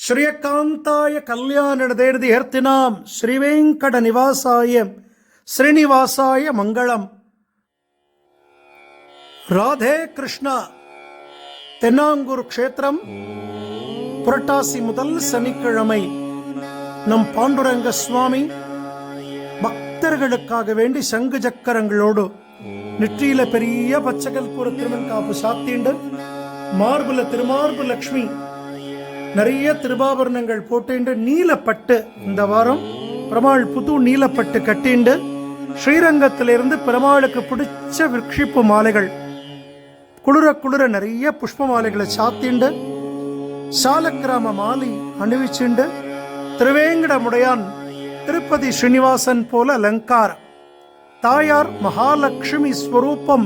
ಶ್ರೀಯಕಾಂತಾಯ ಕಲ್ಯಾಣದೇರ್ದಿ ಹೆರ್ತಿನಾಂ ಶ್ರೀವೆಂಕಟ ನಿವಾಸಾಯ ಶ್ರೀನಿವಾಸಾಯ ಮಂಗಳಂ. ராதே கிருஷ்ணா. தென்னாங்கூர் க்ஷேத்திரம் புரட்டாசி முதல் சனிக்கிழமை நம் பாண்டுரங்க சுவாமி பக்தர்களுக்காக வேண்டி சங்கு சக்கரங்களோடு நெற்றியில பெரிய பச்சைக்கல் கூற திருமண் காப்பு சாத்திண்டு மார்புல திருமார்பு லக்ஷ்மி நிறைய திருபாபரணங்கள் போட்டு நீலப்பட்டு இந்த வாரம் பெருமாள் புது நீலப்பட்டு கட்டிண்டு ஸ்ரீரங்கத்திலிருந்து பெருமாளுக்கு பிடிச்ச விரக்ஷிப்பு மாலைகள் குளிர குளிர நிறைய புஷ்ப மாலைகளை சாத்திண்டு சாலக்கிராம மாலை அணிவிச்சுண்டு திருவேங்கடமுடையான் திருப்பதி ஸ்ரீனிவாசன் போல அலங்காரம். தாயார் மகாலட்சுமி ஸ்வரூபம்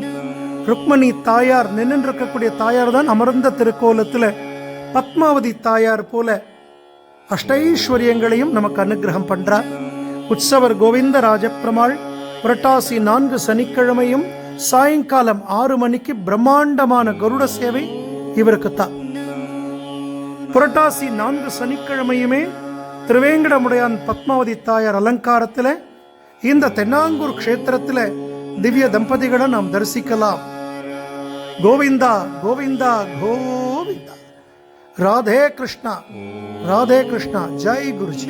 ருக்மணி தாயார் நின்றிருக்கக்கூடிய தாயார் தான் அமர்ந்த திருக்கோலத்தில் பத்மாவதி தாயார் போல அஷ்டைஸ்வரியங்களையும் நமக்கு அனுகிரகம் பண்றார். உற்சவர் கோவிந்த ராஜப்பெருமாள் புரட்டாசி 4 சனிக்கிழமையும் சாயங்காலம் 6 மணிக்கு பிரம்மாண்டமான கருட சேவை இவருக்குத்தான். புரட்டாசி 4 சனிக்கிழமையுமே திருவேங்கடமுடையான் பத்மாவதி தாயார் அலங்காரத்தில் இந்த தென்னாங்கூர் க்ஷேத்திரத்தில் திவ்ய தம்பதிகளை நாம் தரிசிக்கலாம். கோவிந்தா கோவிந்தா கோவிந்தா. ராதே கிருஷ்ணா ராதே கிருஷ்ணா. ஜெய் குருஜி.